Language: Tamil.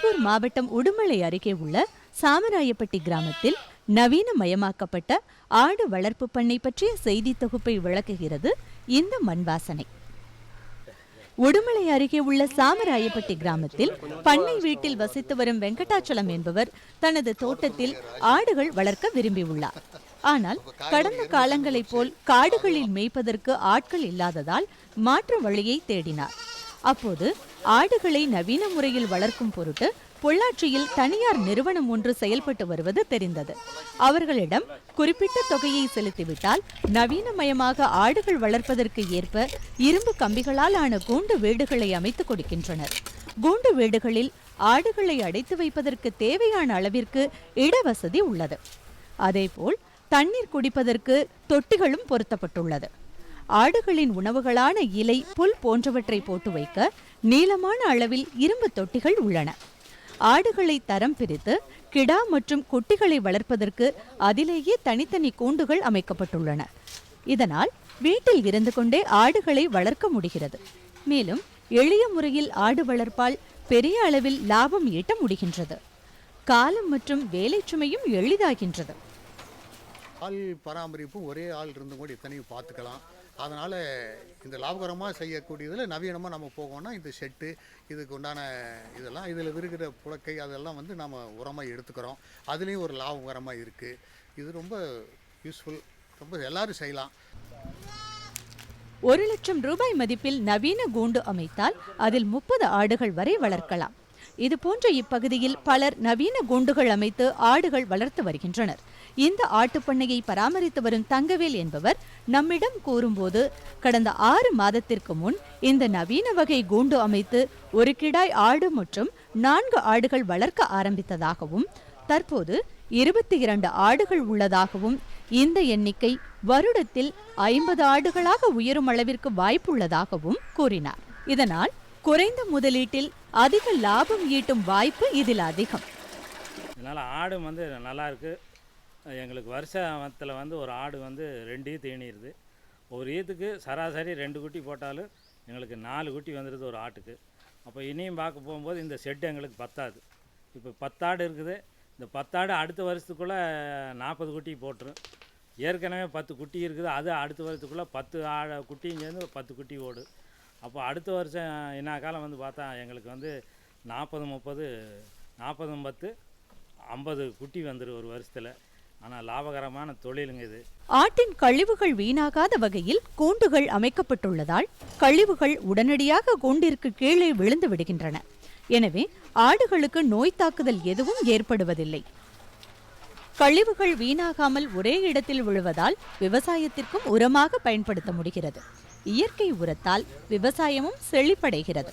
திருப்பூர் மாவட்டம் உடுமலை அருகே உள்ள சாமராயப்பட்டி கிராமத்தில் நவீனமயமாக்கப்பட்ட ஆடு வளர்ப்பு பண்ணை பற்றிய செய்தி தொகுப்பை விளக்குகிறது இந்த மண்வாசனை. உடுமலை அருகே உள்ள சாமராயப்பட்டி கிராமத்தில் பண்ணை வீட்டில் வசித்து வரும் வெங்கடாச்சலம் என்பவர் தனது தோட்டத்தில் ஆடுகள் வளர்க்க விரும்பியுள்ளார். ஆனால் கடந்த காலங்களைப் போல் காடுகளில் மேய்ப்பதற்கு ஆட்கள் இல்லாததால் மாற்று வழியை தேடினார். அப்போது ஆடுகளை நவீன முறையில் வளர்க்கும் பொருட்டு பொள்ளாச்சியில் தனியார் நிறுவனம் ஒன்று செயல்பட்டு வருவது தெரிந்தது. அவர்களிடம் குறிப்பிட்ட தொகையை செலுத்திவிட்டால் நவீனமயமாக ஆடுகள் வளர்ப்பதற்கு ஏற்ப இரும்பு கம்பிகளால் ஆன கூண்டு வீடுகளை அமைத்துக் கொடுக்கின்றனர். கூண்டு வீடுகளில் ஆடுகளை அடைத்து வைப்பதற்கு தேவையான அளவிற்கு இடவசதி உள்ளது. அதேபோல் தண்ணீர் குடிப்பதற்கு தொட்டிகளும் பொருத்தப்பட்டுள்ளது. ஆடுகளின் உணவுகளான இலை, புல் போன்றவற்றை போட்டு வைக்க நீளமான அளவில் இரும்பு தொட்டிகள் உள்ளன. ஆடுகளை தரம் பிரித்து கிடா மற்றும் குட்டிகளை வளர்ப்பதற்கு அதிலேயே தனித்தனி கூண்டுகள் அமைக்கப்பட்டுள்ளன. இதனால் வீட்டில் இருந்து கொண்டே ஆடுகளை வளர்க்க முடிகிறது. மேலும் எளிய முறையில் ஆடு வளர்ப்பால் பெரிய அளவில் லாபம் ஈட்ட முடிகின்றது. காலம் மற்றும் வேலை சுமையும் எளிதாகின்றது. ஆள் பராமரிப்பும் ஒரே ஆள் இருந்து கூட இத்தனையும் பார்த்துக்கலாம். அதனால் இந்த லாபகரமாக செய்யக்கூடியதில் நவீனமாக நம்ம போகோம்னா இந்த ஷெட்டு இதுக்கு உண்டான இதெல்லாம் இதில் இருக்கிற புழக்கை அதெல்லாம் வந்து நம்ம உரமாக எடுத்துக்கிறோம். அதுலேயும் ஒரு லாபகரமாக இருக்குது. இது ரொம்ப யூஸ்ஃபுல், ரொம்ப எல்லாரும் செய்யலாம். 1 லட்சம் ரூபாய் மதிப்பில் நவீன கூண்டு அமைத்தால் அதில் 30 ஆடுகள் வரை வளர்க்கலாம். இதுபோன்ற இப்பகுதியில் பலர் நவீன கூண்டுகள் அமைத்து ஆடுகள் வளர்த்து வருகின்றனர். இந்த ஆட்டுப்பண்ணையை பராமரித்து வரும் தங்கவேல் என்பவர் நம்மிடம் கூறும்போது, கடந்த 6 மாதத்திற்கு முன் இந்த நவீன வகை கூண்டு அமைத்து ஒரு கிடாய் ஆடு மற்றும் 4 ஆடுகள் வளர்க்க ஆரம்பித்ததாகவும், தற்போது 22 ஆடுகள் உள்ளதாகவும், இந்த எண்ணிக்கை வருடத்தில் 50 ஆடுகளாக உயரும் அளவிற்கு வாய்ப்புள்ளதாகவும் கூறினார். இதனால் குறைந்த முதலீட்டில் அதிக லாபம் ஈட்டும் வாய்ப்பு இதில் அதிகம். இதனால் ஆடு வந்து நல்லா இருக்கு. எங்களுக்கு வருஷத்தில் வந்து ஒரு ஆடு வந்து 2 ஈத்து ஈனிடுது. ஒரு ஈத்துக்கு சராசரி 2 குட்டி போட்டாலும் எங்களுக்கு 4 குட்டி வந்துடுது ஒரு ஆட்டுக்கு. அப்போ இனியும் பார்க்க போகும்போது இந்த ஷெட்டு எங்களுக்கு பத்தாது. இப்போ 10 ஆடு இருக்குது. இந்த 10 ஆடு அடுத்த வருஷத்துக்குள்ளே 40 குட்டி போட்டுரும். ஏற்கனவே 10 குட்டி இருக்குது. அது அடுத்த வருஷத்துக்குள்ளே 10 குட்டியும் சேர்ந்து 10 குட்டி ஓடு. அப்போ அடுத்த வருஷம் என்ன காலம் வந்து பார்த்தா எங்களுக்கு வந்து 40 10 50 குட்டி வந்துடும் ஒரு வருஷத்தில். ஆனால் லாபகரமான தொழிலுங்க இது. ஆட்டின் கழிவுகள் வீணாகாத வகையில் கூண்டுகள் அமைக்கப்பட்டுள்ளதால் கழிவுகள் உடனடியாக கூண்டிற்கு கீழே விழுந்து விடுகின்றன. எனவே ஆடுகளுக்கு நோய் தாக்குதல் எதுவும் ஏற்படுவதில்லை. கழிவுகள் வீணாகாமல் ஒரே இடத்தில் விழுவதால் விவசாயத்திற்கும் உரமாக பயன்படுத்த முடிகிறது. இயற்கை உரத்தால் விவசாயமும் செழிப்படைகிறது.